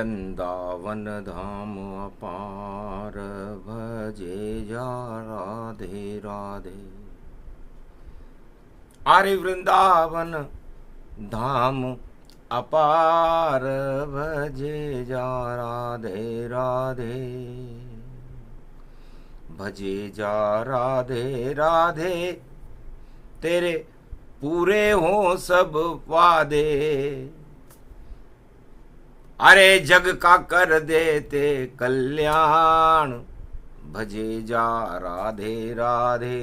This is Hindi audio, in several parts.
वृंदावन धाम अपार भजे जा राधे राधे। अरे वृंदावन धाम अपार भजे जा राधे राधे, भजे जा राधे राधे, तेरे पूरे हो सब वादे। अरे जग का कर देते कल्याण, भजे जा राधे राधे,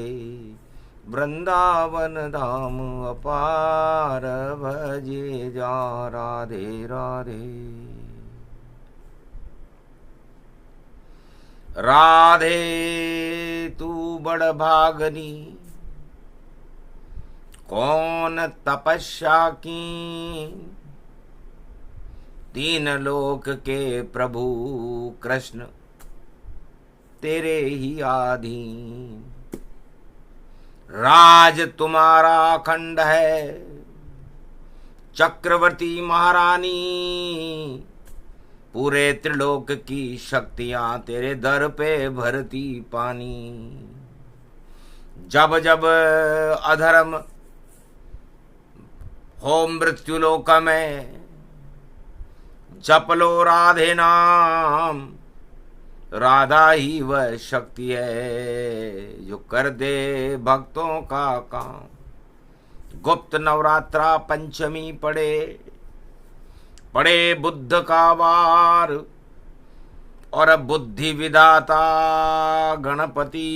वृंदावन धाम अपार भजे जा राधे राधे। राधे तू बड़ भागनी, कौन तपस्या की, तीन लोक के प्रभु कृष्ण तेरे ही आधीन। राज तुम्हारा अखंड है, चक्रवर्ती महारानी, पूरे त्रिलोक की शक्तियां तेरे दर पे भरती पानी। जब जब अधर्म हो मृत्युलोक में, जप लो राधे नाम, राधा ही वह शक्ति है जो कर दे भक्तों का काम। गुप्त नवरात्रा पंचमी पड़े बुद्ध का वार, और बुद्धि विधाता गणपति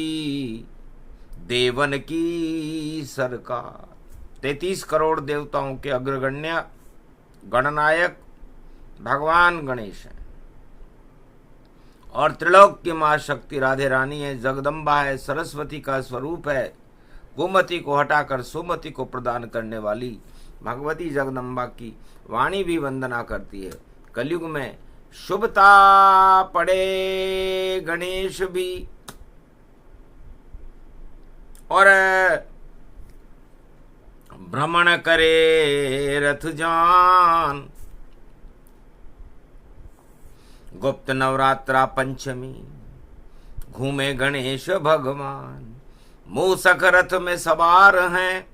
देवन की सरकार। 33 करोड़ देवताओं के अग्रगण्य गणनायक भगवान गणेश है, और त्रिलोक की मां शक्ति राधे रानी है, जगदम्बा है, सरस्वती का स्वरूप है। गोमती को हटाकर सुमति को प्रदान करने वाली भगवती जगदम्बा की वाणी भी वंदना करती है। कलयुग में शुभता पड़े गणेश भी, और भ्रमण करे रथ जान। गुप्त नवरात्रा पंचमी घूमे गणेश भगवान, मूसक रथ में सवार हैं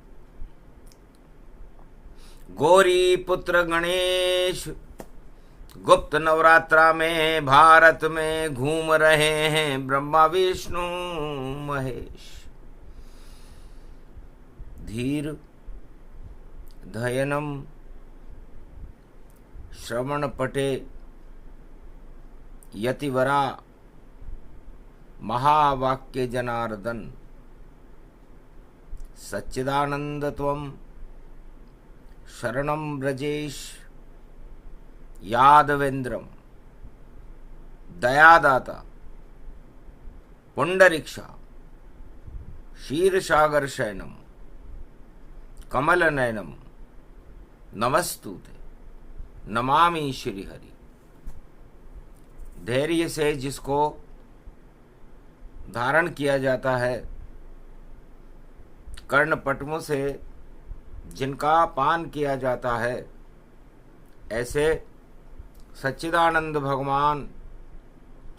गौरी पुत्र गणेश। गुप्त नवरात्रा में भारत में घूम रहे हैं ब्रह्मा विष्णु महेश। धीर धयनम श्रवण पटे यतिवरा, महावाक्य जनार्दन, सच्चिदानंद त्वं शरणं ब्रजेश। यादवेंद्रम दयादाता पुंडरीक्षा, क्षीरसागर शयनम कमल नयनम, नमस्तुते नमामि श्रीहरि। धैर्य से जिसको धारण किया जाता है, कर्णपटमों से जिनका पान किया जाता है, ऐसे सच्चिदानंद भगवान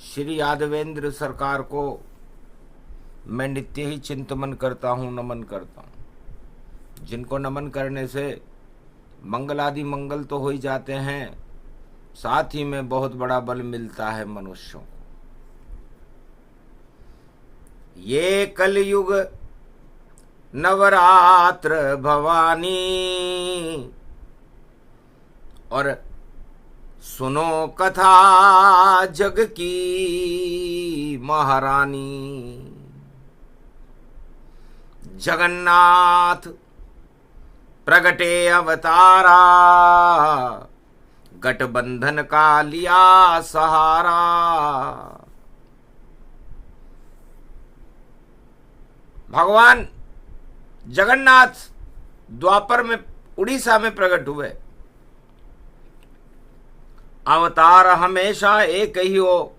श्री यादवेंद्र सरकार को मैं नित्य ही चिंतन करता हूँ, नमन करता हूँ। जिनको नमन करने से मंगलादि मंगल तो हो ही जाते हैं, साथ ही में बहुत बड़ा बल मिलता है मनुष्यों को। ये कलयुग नवरात्र भवानी, और सुनो कथा जग की महारानी। जगन्नाथ प्रगटे अवतारा, गठबंधन का लिया सहारा। भगवान जगन्नाथ द्वापर में उड़ीसा में प्रकट हुए। अवतार हमेशा एक ही हो,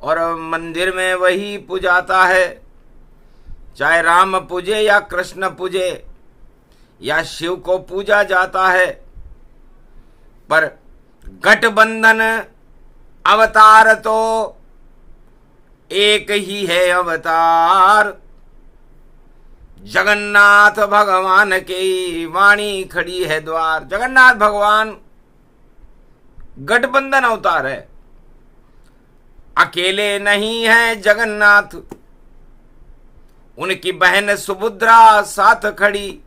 और मंदिर में वही पूजाता है। चाहे राम पूजे या कृष्ण पूजे या शिव को पूजा जाता है, पर गठबंधन अवतार तो एक ही है अवतार, जगन्नाथ भगवान की वाणी खड़ी है द्वार। जगन्नाथ भगवान गठबंधन अवतार है, अकेले नहीं है जगन्नाथ, उनकी बहन सुभद्रा साथ खड़ी,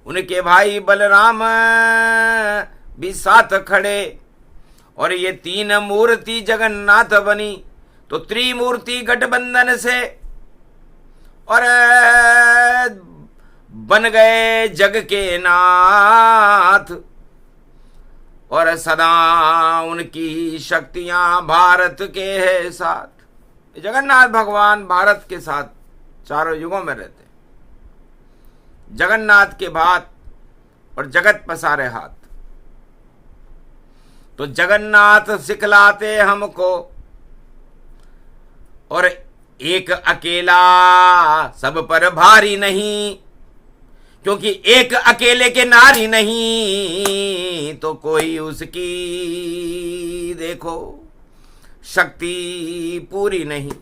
उनके भाई बलराम भी साथ खड़े, और ये तीन मूर्ति जगन्नाथ बनी तो त्रिमूर्ति गठबंधन से और बन गए जग के नाथ, और सदा उनकी शक्तियां भारत के है साथ। जगन्नाथ भगवान भारत के साथ चारों युगों में रहते। जगन्नाथ के भात और जगत पसारे हाथ। तो जगन्नाथ सिखलाते हमको, और एक अकेला सब पर भारी नहीं, क्योंकि एक अकेले के नारी नहीं तो कोई उसकी देखो शक्ति पूरी नहीं।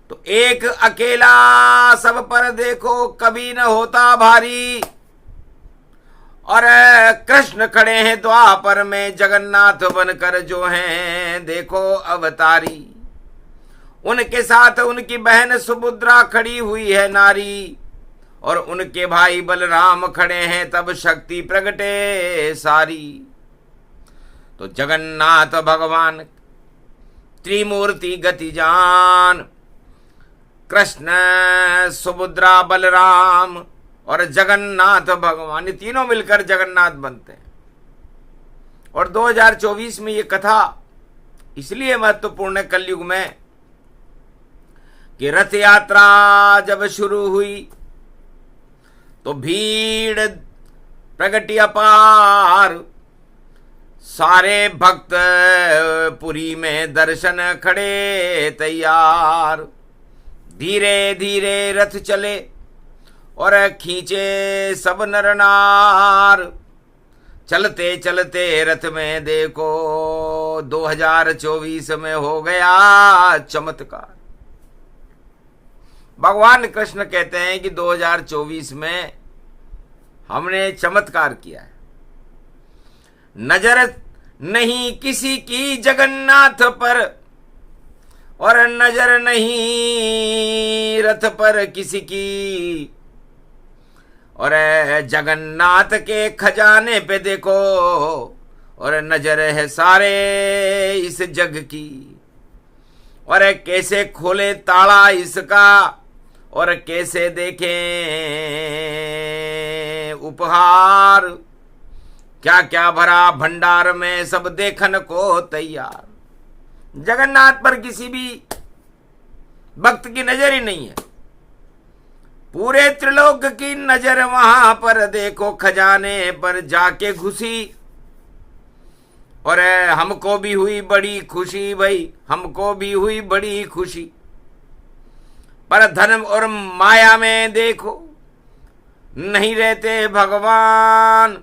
तो एक अकेला सब पर देखो कभी न होता भारी, और कृष्ण खड़े हैं द्वापर में जगन्नाथ बनकर जो हैं देखो अवतारी। उनके साथ उनकी बहन सुभद्रा खड़ी हुई है नारी, और उनके भाई बलराम खड़े हैं तब शक्ति प्रगटे सारी। तो जगन्नाथ भगवान त्रिमूर्ति गति जान, कृष्ण सुभद्रा बलराम और जगन्नाथ भगवान, ये तीनों मिलकर जगन्नाथ बनते हैं। और 2024 में ये कथा इसलिए महत्वपूर्ण है कलयुग में कि रथ यात्रा जब शुरू हुई तो भीड़ प्रगति अपार, सारे भक्त पुरी में दर्शन खड़े तैयार। धीरे धीरे रथ चले और खींचे सब नर नार, चलते चलते रथ में देखो 2024 में हो गया चमत्कार। भगवान कृष्ण कहते हैं कि 2024 में हमने चमत्कार किया है। नजर नहीं किसी की जगन्नाथ पर, और नजर नहीं रथ पर किसी की, और जगन्नाथ के खजाने पे देखो, और नजर है सारे इस जग की, और कैसे खोले ताला इसका, और कैसे देखें उपहार, क्या क्या भरा भंडार में सब देखन को तैयार। जगन्नाथ पर किसी भी भक्त की नजर ही नहीं है, पूरे त्रिलोक की नजर वहां पर देखो खजाने पर जाके घुसी। और हमको भी हुई बड़ी खुशी भाई, हमको भी हुई बड़ी खुशी, पर धर्म और माया में देखो नहीं रहते भगवान।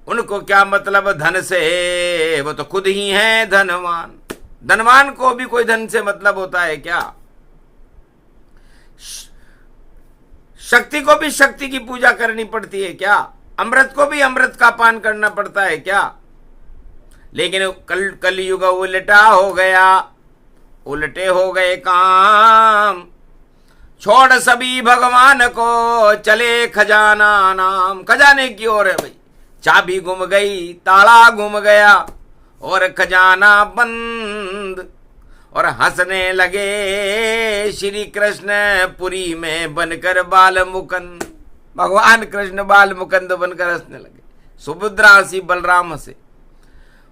उनको क्या मतलब धन से, वो तो खुद ही हैं धनवान। धनवान को भी कोई धन से मतलब होता है क्या? शक्ति को भी शक्ति की पूजा करनी पड़ती है क्या? अमृत को भी अमृत का पान करना पड़ता है क्या? लेकिन कलयुग उल्टा हो गया, उल्टे हो गए काम। छोड़ सभी भगवान को चले खजाना नाम। खजाने की ओर है भाई, चाबी गुम गई, ताला गुम गया और खजाना बंद। और हंसने लगे श्री कृष्ण पुरी में बनकर बाल मुकुंद। भगवान कृष्ण बाल मुकुंद बनकर हंसने लगे। सुभद्रा हंसी, बलराम हंसे।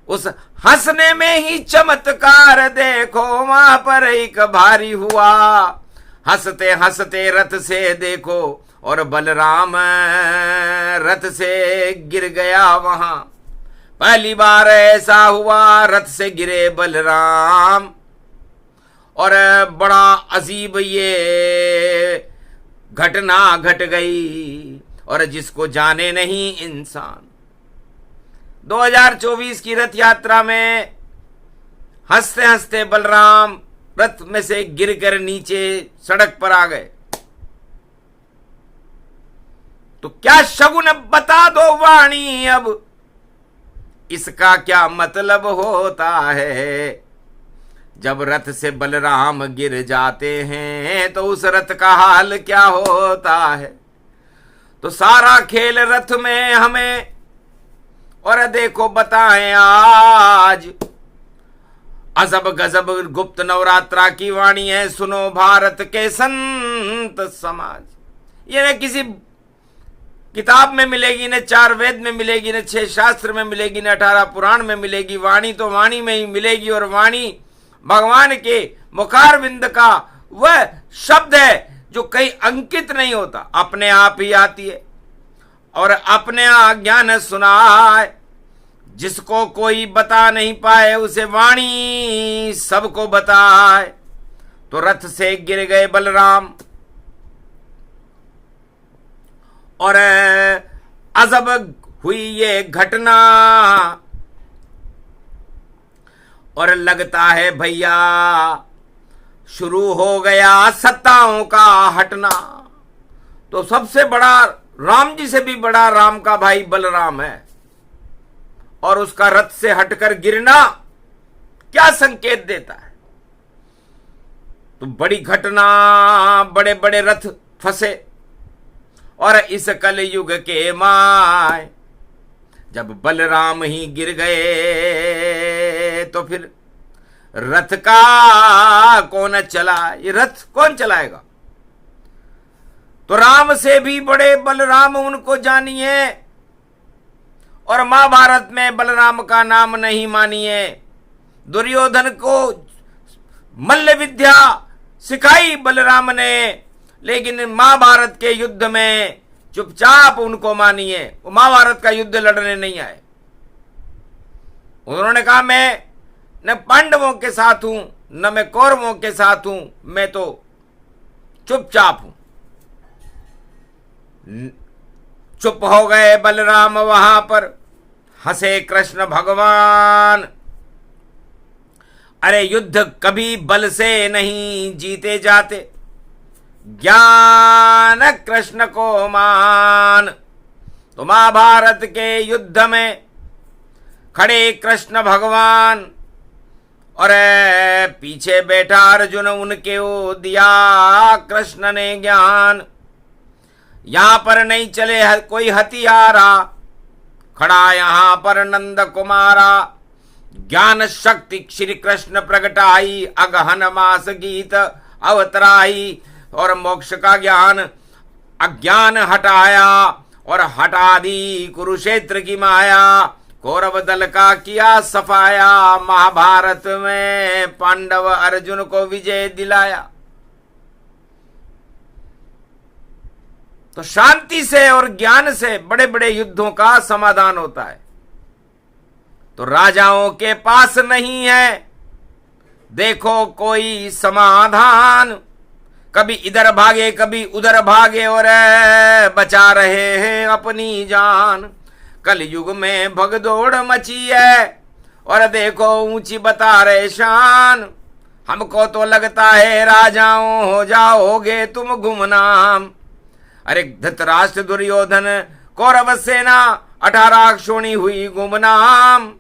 उस हंसने में ही चमत्कार देखो वहां पर एक भारी हुआ। हंसते हंसते रथ से देखो और बलराम रथ से गिर गया वहां। पहली बार ऐसा हुआ, रथ से गिरे बलराम। और बड़ा अजीब ये घटना घट गई, और जिसको जाने नहीं इंसान। 2024 की रथ यात्रा में हंसते हंसते बलराम रथ में से गिरकर नीचे सड़क पर आ गए। तो क्या शगुन बता दो वाणी, अब इसका क्या मतलब होता है। जब रथ से बलराम गिर जाते हैं तो उस रथ का हाल क्या होता है। तो सारा खेल रथ में हमें और देखो बताएं आज। अजब गजब गुप्त नवरात्रा की वाणी है, सुनो भारत के संत समाज। ये न किसी किताब में मिलेगी, न 4 वेद में मिलेगी, न 6 शास्त्र में मिलेगी, न 18 पुराण में मिलेगी। वाणी तो वाणी में ही मिलेगी, और वाणी भगवान के मुखारविंद का वह शब्द है जो कहीं अंकित नहीं होता, अपने आप ही आती है और अपने ज्ञान सुनाए। जिसको कोई बता नहीं पाए उसे वाणी सबको बताए। तो रथ से गिर गए बलराम और अजब हुई ये घटना, और लगता है भैया शुरू हो गया सत्ताओं का हटना। तो सबसे बड़ा, राम जी से भी बड़ा राम का भाई बलराम है, और उसका रथ से हटकर गिरना क्या संकेत देता है। तो बड़ी घटना, बड़े बड़े रथ फंसे, और इस कलयुग के माय जब बलराम ही गिर गए तो फिर रथ का कौन चला, ये रथ कौन चलाएगा। तो राम से भी बड़े बलराम उनको जानिए, और महाभारत में बलराम का नाम नहीं मानिए। दुर्योधन को मल्ल विद्या सिखाई बलराम ने, लेकिन महाभारत के युद्ध में चुपचाप उनको मानिए। वो महाभारत का युद्ध लड़ने नहीं आए। उन्होंने कहा मैं न पांडवों के साथ हूं, न मैं कौरवों के साथ हूं, मैं तो चुपचाप हूं। चुप हो गए बलराम वहां पर। हंसे कृष्ण भगवान, अरे युद्ध कभी बल से नहीं जीते जाते, ज्ञान कृष्ण को मान। तो महाभारत के युद्ध में खड़े कृष्ण भगवान और पीछे बैठा अर्जुन, उनके ओ दिया कृष्ण ने ज्ञान। यहां पर नहीं चले कोई हथियारा, खड़ा यहां पर नंद कुमारा। ज्ञान शक्ति श्री कृष्ण प्रगटाई, अगहन मास गीत अवतराई। और मोक्ष का ज्ञान अज्ञान हटाया, और हटा दी कुरुक्षेत्र की माया। कौरव दल का किया सफाया, महाभारत में पांडव अर्जुन को विजय दिलाया। तो शांति से और ज्ञान से बड़े बड़े युद्धों का समाधान होता है। तो राजाओं के पास नहीं है देखो कोई समाधान, कभी इधर भागे कभी उधर भागे, और बचा रहे हैं अपनी जान। कलयुग में भगदौड़ मची है, और देखो ऊंची बता रहे शान। हमको तो लगता है राजाओं हो जाओगे तुम गुमनाम। अरे धृतराष्ट्र दुर्योधन कौरव सेना 18 क्षोणी हुई गुमनाम।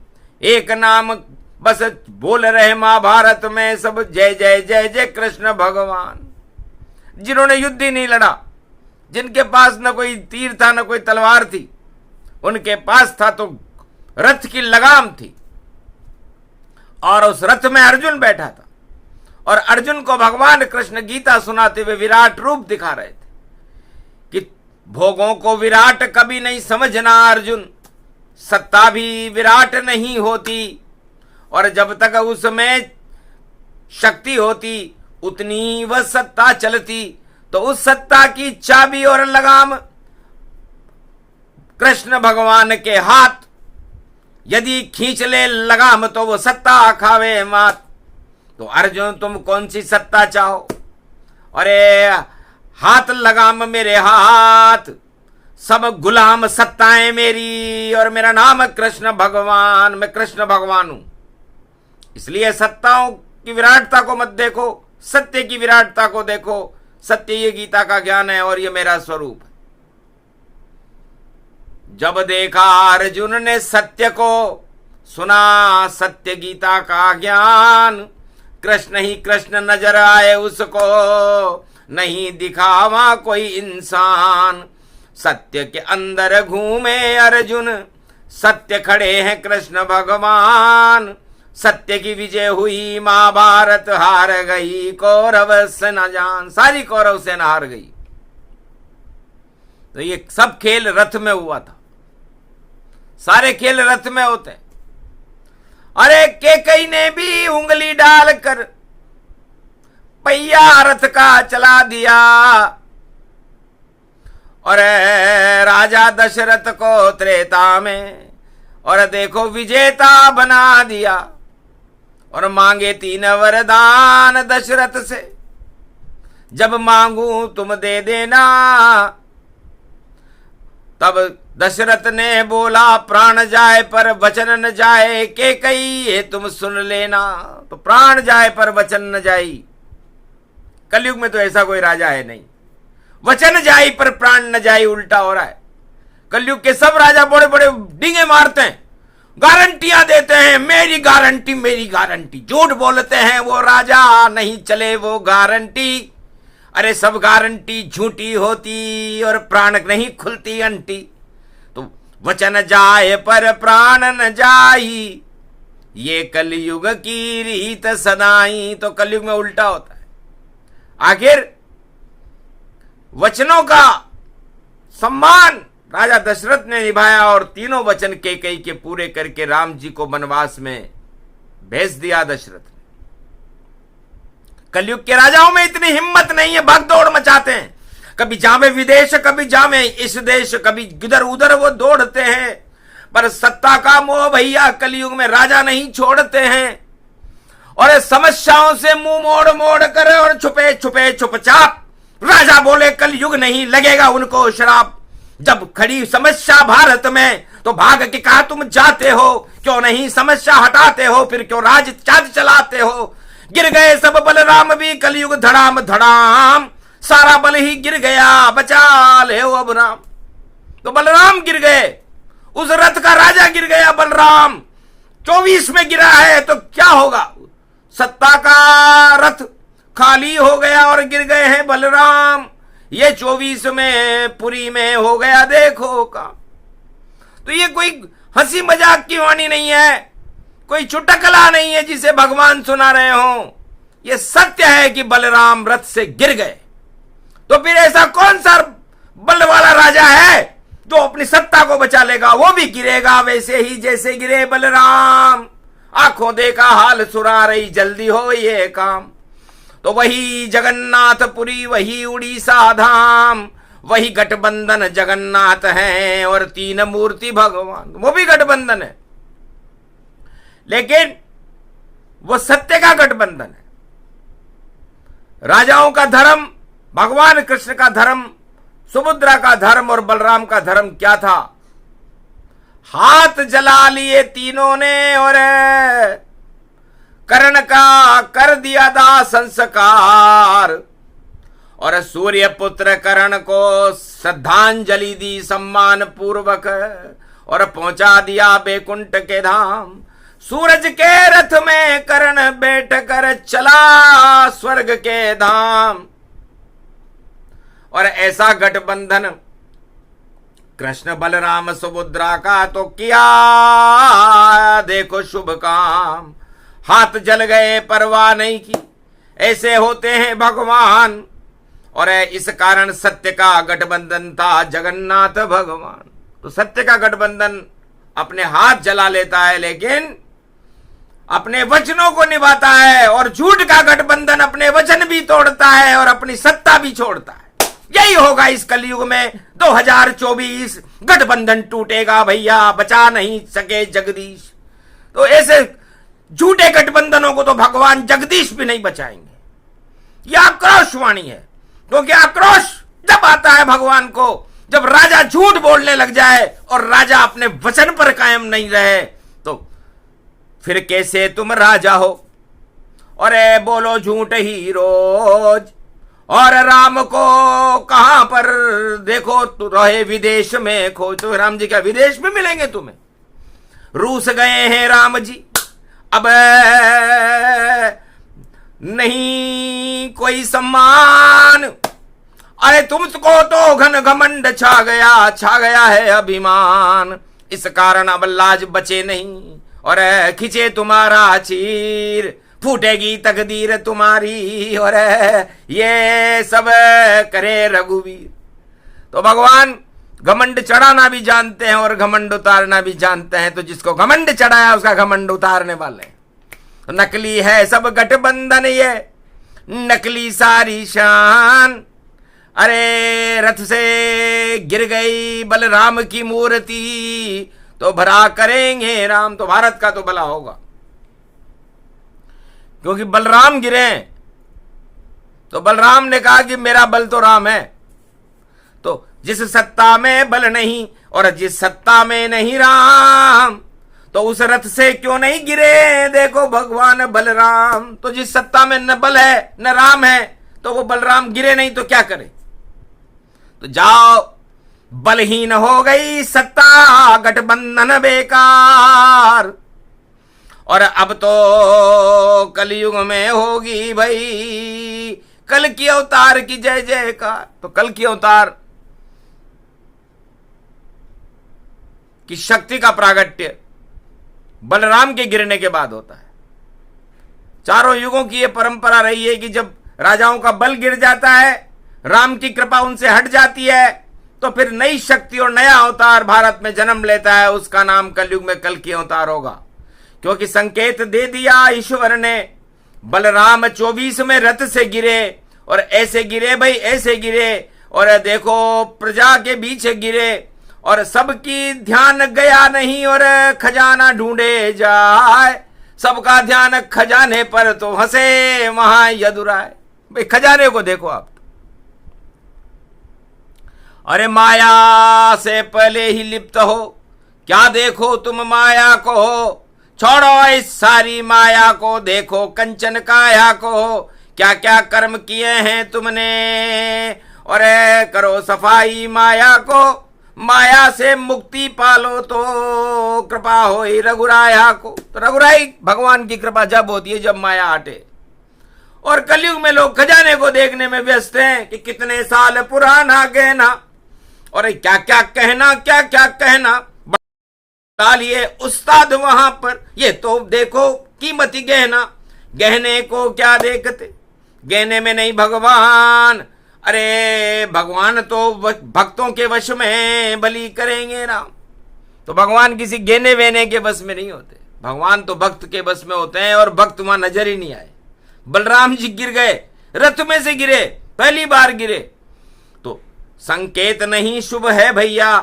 एक नाम बस बोल रहे महाभारत में सब, जय जय जय जय कृष्ण भगवान। जिन्होंने युद्ध ही नहीं लड़ा, जिनके पास न कोई तीर था न कोई तलवार थी, उनके पास था तो रथ की लगाम थी, और उस रथ में अर्जुन बैठा था। और अर्जुन को भगवान कृष्ण गीता सुनाते हुए विराट रूप दिखा रहे थे कि भोगों को विराट कभी नहीं समझना अर्जुन, सत्ता भी विराट नहीं होती, और जब तक उसमें शक्ति होती उतनी वह सत्ता चलती। तो उस सत्ता की चाबी और लगाम कृष्ण भगवान के हाथ, यदि खींच ले लगाम तो वो सत्ता खावे मात। तो अर्जुन तुम कौन सी सत्ता चाहो? अरे हाथ लगाम मेरे हाथ, सब गुलाम सत्ताएं मेरी और मेरा नाम है कृष्ण भगवान, मैं कृष्ण भगवान हूं। इसलिए सत्ताओं की विराटता को मत देखो, सत्य की विराटता को देखो। सत्य ये गीता का ज्ञान है और ये मेरा स्वरूप है। जब देखा अर्जुन ने सत्य को, सुना सत्य गीता का ज्ञान, कृष्ण ही कृष्ण नजर आए उसको, नहीं दिखा वहां कोई इंसान। सत्य के अंदर घूमे अर्जुन, सत्य खड़े हैं कृष्ण भगवान। सत्य की विजय हुई, महाभारत हार गई, कौरव सेना जान, सारी कौरव सेना हार गई। तो ये सब खेल रथ में हुआ था, सारे खेल रथ में होते हैं। अरे केकई ने भी उंगली डालकर पहिया रथ का चला दिया, और राजा दशरथ को त्रेता में और देखो विजेता बना दिया। और मांगे 3 वरदान दशरथ से, जब मांगू तुम दे देना। तब दशरथ ने बोला प्राण जाए पर वचन न जाए, के कई ये तुम सुन लेना। तो प्राण जाए पर वचन न जाई, कलयुग में तो ऐसा कोई राजा है नहीं। वचन जाई पर प्राण न जाई, उल्टा हो रहा है। कलयुग के सब राजा बड़े बड़े डींगे मारते हैं, गारंटियां देते हैं, मेरी गारंटी मेरी गारंटी। झूठ बोलते हैं वो राजा, नहीं चले वो गारंटी। अरे सब गारंटी झूठी होती और प्राण नहीं खुलती अंटी। तो वचन जाए पर प्राण न जाई, ये कलयुग की रीत सदाई। तो कलयुग में उल्टा होता है। आखिर वचनों का सम्मान राजा दशरथ ने निभाया और तीनों वचन केकई के पूरे करके राम जी को वनवास में भेज दिया दशरथ ने। कलयुग के राजाओं में इतनी हिम्मत नहीं है, भागदौड़ मचाते हैं। कभी जावे विदेश, कभी जावे इस देश, कभी इधर उधर वो दौड़ते हैं। पर सत्ता का मोह भैया कलयुग में राजा नहीं छोड़ते हैं। और समस्याओं से मुंह मोड़ मोड़ कर और छुपे छुपे चुपचाप राजा बोले कलयुग नहीं लगेगा उनको श्राप। जब खड़ी समस्या भारत में तो भाग के कहा तुम जाते हो, क्यों नहीं समस्या हटाते हो, फिर क्यों राज चलाते हो। गिर गए सब बलराम भी कलयुग धड़ाम धड़ाम, सारा बल ही गिर गया बचा ले अब राम। तो बलराम गिर गए, उस रथ का राजा गिर गया बलराम। 24 में गिरा है तो क्या होगा, सत्ता का रथ खाली हो गया और गिर गए हैं बलराम। ये 24 में पुरी में हो गया देखो का। तो ये कोई हंसी मजाक की वाणी नहीं है, कोई चुटकला नहीं है जिसे भगवान सुना रहे हो। ये सत्य है कि बलराम रथ से गिर गए। तो फिर ऐसा कौन सा बल वाला राजा है जो अपनी सत्ता को बचा लेगा। वो भी गिरेगा वैसे ही जैसे गिरे बलराम। आंखों देखा हाल सुरा रही, जल्दी हो ये काम। तो वही जगन्नाथपुरी, वही उड़ीसा धाम, वही गठबंधन जगन्नाथ है और 3 मूर्ति भगवान, वो भी गठबंधन है। लेकिन वो सत्य का गठबंधन है। राजाओं का धर्म, भगवान कृष्ण का धर्म, सुभद्रा का धर्म और बलराम का धर्म क्या था। हाथ जला लिए तीनों ने और कर्ण का कर दिया दाह संस्कार। और सूर्य पुत्र कर्ण को श्रद्धांजलि दी सम्मान पूर्वक और पहुंचा दिया बैकुंठ के धाम। सूरज के रथ में कर्ण बैठ कर चला स्वर्ग के धाम। और ऐसा गठबंधन कृष्ण बलराम सुभद्रा का तो किया देखो शुभ काम। हाथ जल गए परवाह नहीं की, ऐसे होते हैं भगवान। और इस कारण सत्य का गठबंधन था जगन्नाथ भगवान। तो सत्य का गठबंधन अपने हाथ जला लेता है लेकिन अपने वचनों को निभाता है, और झूठ का गठबंधन अपने वचन भी तोड़ता है और अपनी सत्ता भी छोड़ता है। यही होगा इस कलयुग में 2024। गठबंधन टूटेगा भैया, बचा नहीं सके जगदीश। तो ऐसे झूठे गठबंधनों को तो भगवान जगदीश भी नहीं बचाएंगे। यह आक्रोश वाणी है, क्योंकि आक्रोश जब आता है भगवान को जब राजा झूठ बोलने लग जाए और राजा अपने वचन पर कायम नहीं रहे तो फिर कैसे तुम राजा हो? अरे बोलो झूठ ही रोज, और राम को कहां पर देखो तो रहे विदेश में खो। तो राम जी क्या विदेश में मिलेंगे तुम्हें? रूस गए हैं राम जी, अब नहीं कोई सम्मान। अरे तुमको तो घन घमंड छा गया है अभिमान। इस कारण अब लाज बचे नहीं और खिंचे तुम्हारा चीर, फूटेगी तकदीर तुम्हारी और ये सब करे रघुवीर। तो भगवान घमंड चढ़ाना भी जानते हैं और घमंड उतारना भी जानते हैं। तो जिसको घमंड चढ़ाया उसका घमंड उतारने वाले हैं। तो नकली है सब गठबंधन, ये नकली सारी शान। अरे रथ से गिर गई बलराम की मूर्ति, तो भला करेंगे राम। तो भारत का तो भला होगा, क्योंकि बलराम गिरे तो बलराम ने कहा कि मेरा बल तो राम है। तो जिस सत्ता में बल नहीं और जिस सत्ता में नहीं राम, तो उस रथ से क्यों नहीं गिरे देखो भगवान बलराम। तो जिस सत्ता में न बल है न राम है, तो वो बलराम गिरे नहीं तो क्या करे? तो जाओ, बलहीन हो गई सत्ता, गठबंधन बेकार। और अब तो कलयुग में होगी भाई कल की अवतार की जय जयकार। तो कल की अवतार की शक्ति का प्रागट्य बलराम के गिरने के बाद होता है। चारों युगों की यह परंपरा रही है कि जब राजाओं का बल गिर जाता है, राम की कृपा उनसे हट जाती है, तो फिर नई शक्ति और नया अवतार भारत में जन्म लेता है। उसका नाम कलयुग में कल की अवतार होगा, क्योंकि संकेत दे दिया ईश्वर ने। बलराम 24 में रथ से गिरे और ऐसे गिरे भाई, ऐसे गिरे और देखो प्रजा के बीच गिरे और सबकी ध्यान गया नहीं और खजाना ढूंढे जाए। सबका ध्यान खजाने पर तो हंसे वहां यदुराय। भाई खजाने को देखो आप। अरे माया से पहले ही लिप्त हो, क्या देखो तुम माया को हो। छोड़ो इस सारी माया को, देखो कंचन काया को। क्या क्या कर्म किए हैं तुमने और करो सफाई माया को। माया से मुक्ति पालो तो कृपा हो रघुराया को। तो रघुराई भगवान की कृपा जब होती है जब माया हटे। और कलयुग में लोग खजाने को देखने में व्यस्त हैं कि कितने साल पुराना गहना और क्या क्या कहना, क्या क्या कहना। डालिए उस्ताद वहां पर, ये तो देखो कीमती गहना। गहने को क्या देखते, गहने में नहीं भगवान। अरे भगवान तो भक्तों के वश में बलि करेंगे राम। तो भगवान किसी गहने वेने के बस में नहीं होते, भगवान तो भक्त के बस में होते हैं। और भक्त वहां नजर ही नहीं आए। बलराम जी गिर गए, रथ में से गिरे, पहली बार गिरे। तो संकेत नहीं शुभ है भैया।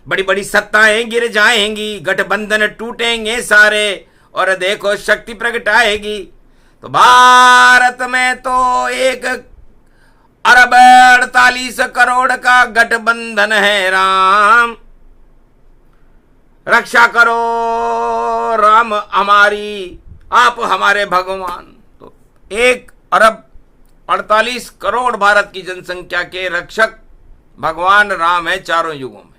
बड़ी बड़ी सत्ताएं गिर जाएंगी, गठबंधन टूटेंगे सारे और देखो शक्ति प्रकट आएगी। तो भारत में तो 1 अरब 48 करोड़ का गठबंधन है राम। रक्षा करो राम हमारी, आप हमारे भगवान। तो 1 अरब 48 करोड़ भारत की जनसंख्या के रक्षक भगवान राम है चारों युगों में।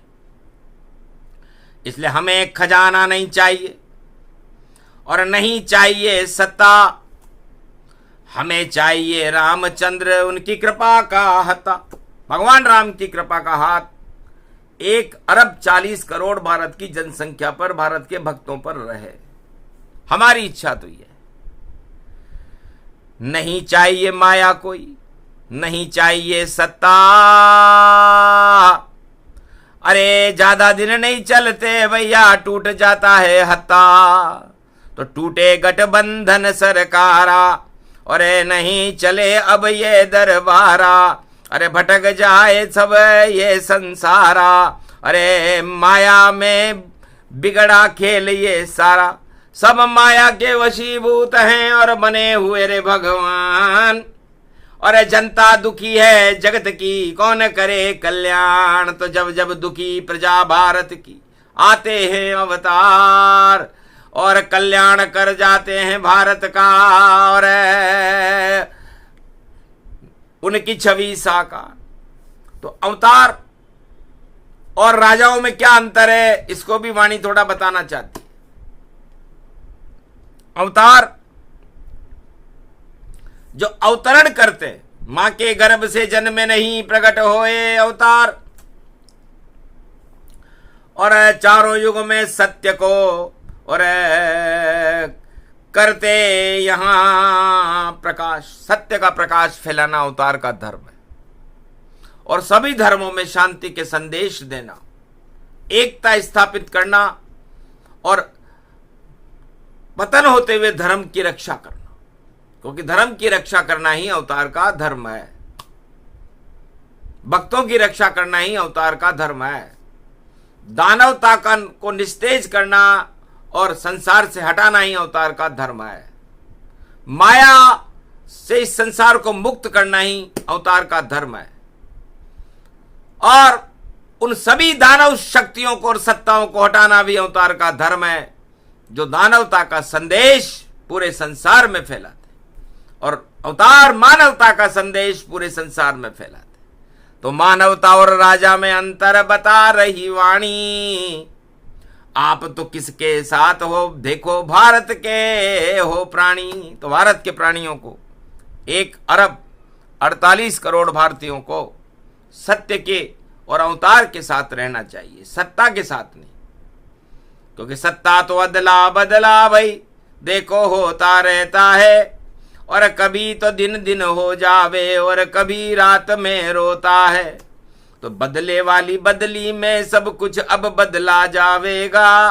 इसलिए हमें खजाना नहीं चाहिए और नहीं चाहिए सत्ता, हमें चाहिए रामचंद्र, उनकी कृपा का हता। भगवान राम की कृपा का हाथ 1 अरब 40 करोड़ भारत की जनसंख्या पर, भारत के भक्तों पर रहे। हमारी इच्छा तो यह नहीं चाहिए माया कोई, नहीं चाहिए सत्ता। अरे ज्यादा दिन नहीं चलते भैया, टूट जाता है हत्ता। तो टूटे गठबंधन सरकारा, अरे नहीं चले अब ये दरबारा। अरे भटक जाए सब ये संसारा, अरे माया में बिगड़ा खेल ये सारा। सब माया के वशीभूत हैं और बने हुए रे भगवान। और जनता दुखी है जगत की कौन करे कल्याण। तो जब जब दुखी प्रजा भारत की आते हैं अवतार और कल्याण कर जाते हैं भारत का, और उनकी छवि साकार। तो अवतार और राजाओं में क्या अंतर है, इसको भी वाणी थोड़ा बताना चाहती है। अवतार जो अवतरण करते हैं, मां के गर्भ से जन्मे नहीं प्रकट होए अवतार, और चारों युग में सत्य को और करते यहां प्रकाश। सत्य का प्रकाश फैलाना अवतार का धर्म है, और सभी धर्मों में शांति के संदेश देना, एकता स्थापित करना, और पतन होते हुए धर्म की रक्षा करना, क्योंकि धर्म की रक्षा करना ही अवतार का धर्म है। भक्तों की रक्षा करना ही अवतार का धर्म है। दानवता को निस्तेज करना और संसार से हटाना ही अवतार का धर्म है। माया से इस संसार को मुक्त करना ही अवतार का धर्म है, और उन सभी दानव शक्तियों को और सत्ताओं को हटाना भी अवतार का धर्म है, जो दानवता का संदेश पूरे संसार में फैलाते, और अवतार मानवता का संदेश पूरे संसार में फैलाते। तो मानवता और राजा में अंतर बता रही वाणी, आप तो किसके साथ हो, देखो भारत के हो प्राणी। तो भारत के प्राणियों को 1 अरब 48 करोड़ भारतीयों को सत्य के और अवतार के साथ रहना चाहिए, सत्ता के साथ नहीं। क्योंकि सत्ता तो अदला बदला भाई देखो होता रहता है, और कभी तो दिन दिन हो जावे और कभी रात में रोता है। तो बदले वाली बदली में सब कुछ अब बदला जावेगा,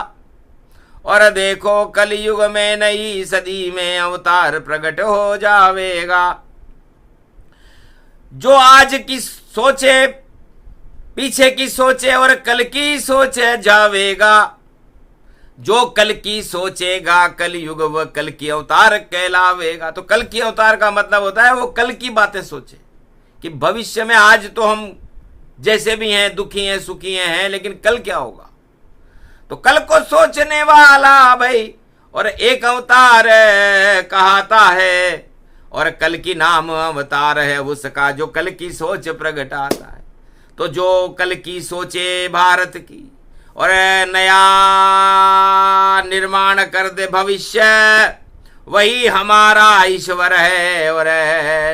और देखो कलयुग में नई सदी में अवतार प्रकट हो जावेगा। जो आज की सोचे पीछे की सोचे और कल की सोचे जावेगा, जो कल की सोचेगा कलयुग व कल की अवतार कहलावेगा। तो कल की अवतार का मतलब होता है वो कल की बातें सोचे, कि भविष्य में आज तो हम जैसे भी हैं, दुखी हैं सुखी हैं, लेकिन कल क्या होगा। तो कल को सोचने वाला भाई, और एक अवतार कहाता है, और कल की नाम अवतार है उसका जो कल की सोच प्रगटाता है। तो जो कल की सोचे भारत की और नया निर्माण कर दे भविष्य, वही हमारा ईश्वर है, और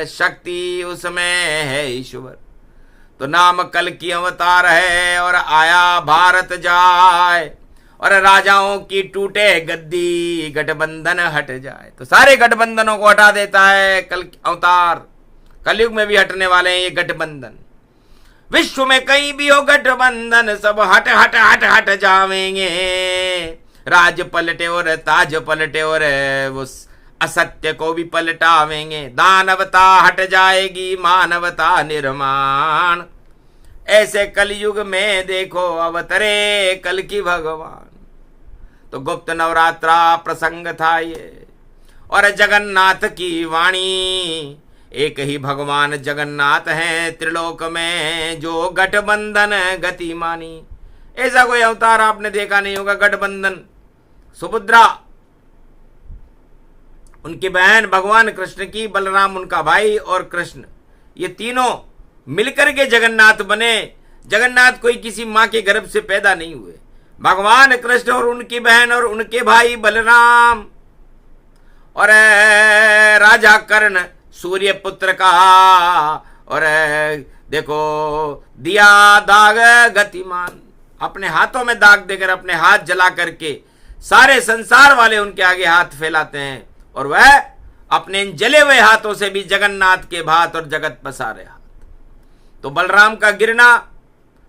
शक्ति उसमें है ईश्वर। तो नाम कल की अवतार है, और आया भारत जाए, और राजाओं की टूटे गद्दी गठबंधन हट जाए। तो सारे गठबंधनों को हटा देता है कल अवतार। कलयुग में भी हटने वाले हैं ये गठबंधन। विश्व में कहीं भी हो गठबंधन सब हट हट हट हट जावेंगे। राज पलटे और ताज पलटे और वो असत्य को भी पलटावेंगे। दानवता हट जाएगी मानवता निर्माण। ऐसे कलयुग में देखो अवतरे कल की भगवान। तो गुप्त नवरात्रा प्रसंग था ये, और जगन्नाथ की वाणी। एक ही भगवान जगन्नाथ हैं त्रिलोक में, जो गठबंधन गतिमानी। ऐसा कोई अवतार आपने देखा नहीं होगा। गठबंधन सुभद्रा उनकी बहन भगवान कृष्ण की, बलराम उनका भाई, और कृष्ण, ये तीनों मिलकर के जगन्नाथ बने। जगन्नाथ कोई किसी मां के गर्भ से पैदा नहीं हुए। भगवान कृष्ण और उनकी बहन और उनके भाई बलराम, और राजा कर्ण सूर्य पुत्र का, और देखो दिया दाग गतिमान। अपने हाथों में दाग देकर, अपने हाथ जला करके सारे संसार वाले उनके आगे हाथ फैलाते हैं, और वह अपने इन जले हुए हाथों से भी जगन्नाथ के भात और जगत पसारे हाथ। तो बलराम का गिरना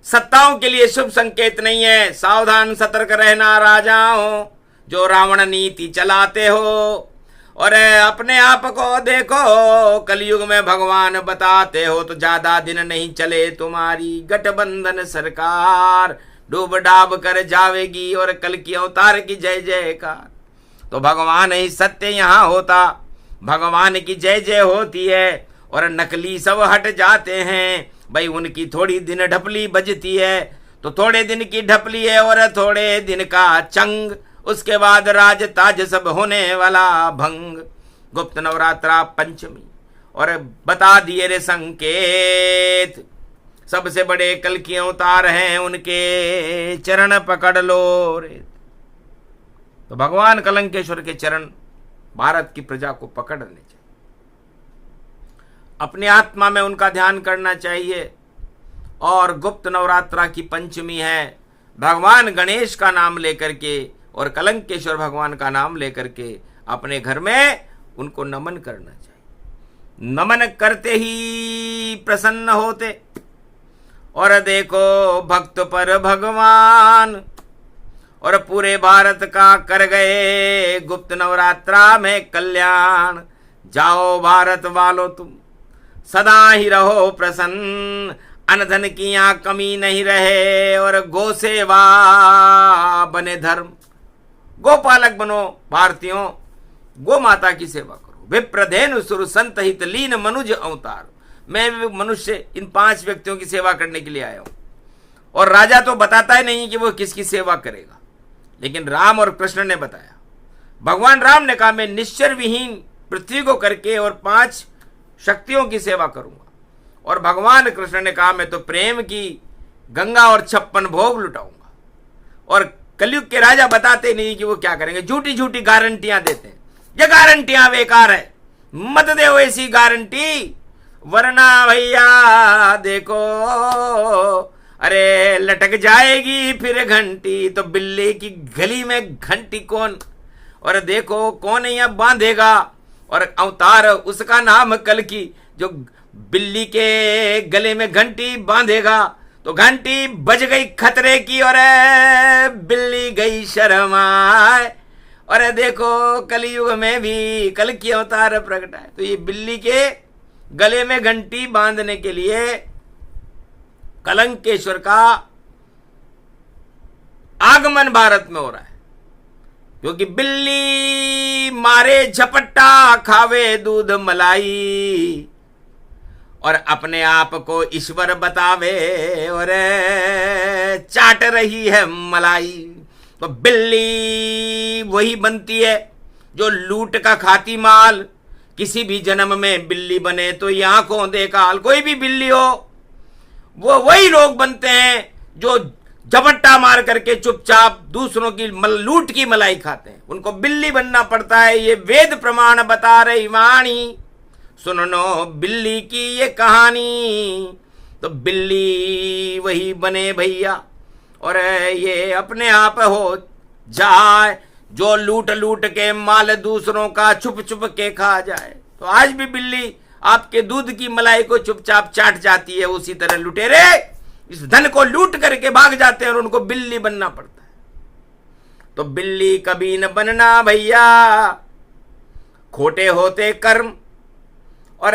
सत्ताओं के लिए शुभ संकेत नहीं है। सावधान सतर्क रहना राजाओं, जो रावण नीति चलाते हो, और अपने आप को देखो कलयुग में भगवान बताते हो। तो ज्यादा दिन नहीं चले तुम्हारी गठबंधन सरकार, डूब डाब कर जावेगी, और कल की अवतार की जय जयकार। तो भगवान ही सत्य यहाँ होता, भगवान की जय जय होती है, और नकली सब हट जाते हैं। भाई उनकी थोड़ी दिन ढपली बजती है तो थोड़े दिन की ढपली है और थोड़े दिन का चंग, उसके बाद राज ताज सब होने वाला भंग। गुप्त नवरात्रा पंचमी और बता दिए रे संकेत, सबसे बड़े कल के अवतार हैं, उनके चरण पकड़ लो रे। तो भगवान कलंकेश्वर के चरण भारत की प्रजा को पकड़ने चाहिए, अपने आत्मा में उनका ध्यान करना चाहिए। और गुप्त नवरात्रा की पंचमी है, भगवान गणेश का नाम लेकर के और कलंकेश्वर भगवान का नाम लेकर के अपने घर में उनको नमन करना चाहिए। नमन करते ही प्रसन्न होते। और देखो भक्त पर भगवान और पूरे भारत का कर गए गुप्त नवरात्रा में कल्याण। जाओ भारत वालों तुम सदा ही रहो प्रसन्न, अनधन की यहाँ कमी नहीं रहे और गो सेवा बने धर्म। गोपालक बनो भारतीयों, गो माता की सेवा करो। विप्रधेनु सुर संत हित लीन मनुज अवतार। मैं भी मनुष्य इन 5 व्यक्तियों की सेवा करने के लिए आया हूं। और राजा तो बताता ही नहीं कि वो किसकी सेवा करेगा, लेकिन राम और कृष्ण ने बताया। भगवान राम ने कहा मैं निश्चर विहीन पृथ्वी को करके और 5 शक्तियों की सेवा करूंगा। और भगवान कृष्ण ने कहा मैं तो प्रेम की गंगा और 56 भोग लुटाऊंगा। और कलयुग के राजा बताते नहीं कि वो क्या करेंगे, झूठी झूठी गारंटियां देते हैं। ये गारंटियां बेकार है, मत दो ऐसी गारंटी, वरना भैया देखो अरे लटक जाएगी फिर घंटी। तो बिल्ली की गली में घंटी कौन, और देखो कौन यहाँ बांधेगा। और अवतार उसका नाम कल्कि, जो बिल्ली के गले में घंटी बांधेगा। तो घंटी बज गई खतरे की और बिल्ली गई शर्माए। और देखो कलयुग में भी कल की अवतार प्रकट है। तो ये बिल्ली के गले में घंटी बांधने के लिए कलंकेश्वर का आगमन भारत में हो रहा है। क्योंकि बिल्ली मारे झपट्टा खावे दूध मलाई और अपने आप को ईश्वर बतावे और चाट रही है मलाई। तो बिल्ली वही बनती है जो लूट का खाती माल। किसी भी जन्म में बिल्ली बने तो ये आंखों दे काल। कोई भी बिल्ली हो वो वही लोग बनते हैं जो झपट्टा मार करके चुपचाप दूसरों की लूट की मलाई खाते हैं। उनको बिल्ली बनना पड़ता है। ये वेद प्रमाण बता रही वाणी, सुन लो बिल्ली की ये कहानी। तो बिल्ली वही बने भैया और ये अपने आप हो जाए जो लूट लूट के माल दूसरों का छुप छुप के खा जाए। तो आज भी बिल्ली आपके दूध की मलाई को चुपचाप चाट जाती है। उसी तरह लुटेरे इस धन को लूट करके भाग जाते हैं और उनको बिल्ली बनना पड़ता है। तो बिल्ली कभी न बनना भैया, खोटे होते कर्म और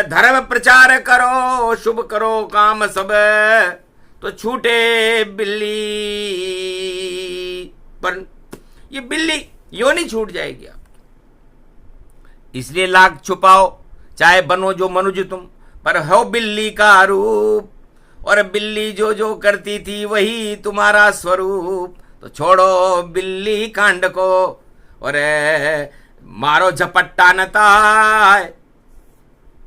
धर्म प्रचार करो, शुभ करो काम सब, तो छूटे बिल्ली पर ये बिल्ली योनि छूट जाएगी आपकी। इसलिए लाख छुपाओ चाहे बनो जो मनुज तुम, पर हो बिल्ली का रूप और बिल्ली जो जो करती थी वही तुम्हारा स्वरूप। तो छोड़ो बिल्ली कांड को और मारो झपट्टा नताय,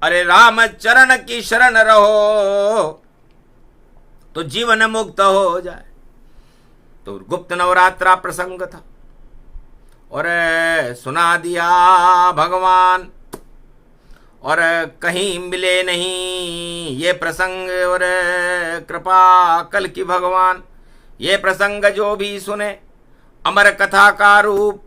अरे राम चरण की शरण रहो तो जीवन मुक्त हो जाए। तो गुप्त नवरात्रा प्रसंग था और सुना दिया भगवान और कहीं मिले नहीं ये प्रसंग और कृपा कल की भगवान। ये प्रसंग जो भी सुने अमर कथा का रूप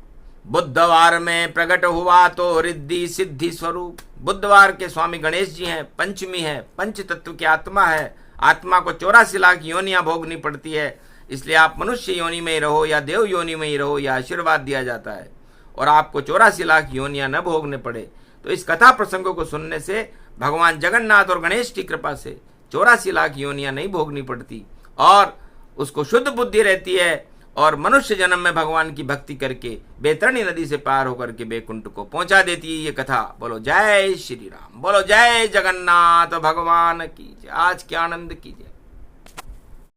बुधवार में प्रकट हुआ तो रिद्धि सिद्धि स्वरूप। बुधवार के स्वामी गणेश जी हैं, पंचमी है, पंच तत्व की आत्मा है। आत्मा को 84 लाख योनियां भोगनी पड़ती है। इसलिए आप मनुष्य योनि में ही रहो या देव योनि में ही रहो या आशीर्वाद दिया जाता है और आपको 84 लाख योनियां न भोगने पड़े। तो इस कथा प्रसंगों को सुनने से भगवान जगन्नाथ और गणेश की कृपा से 84 लाख योनियां नहीं भोगनी पड़ती और उसको शुद्ध बुद्धि रहती है और मनुष्य जन्म में भगवान की भक्ति करके बैतरणी नदी से पार होकर के बैकुंठ को पहुंचा देती है ये कथा। बोलो जय श्री राम, बोलो जय जगन्नाथ भगवान की जय। आज के आनंद की जय।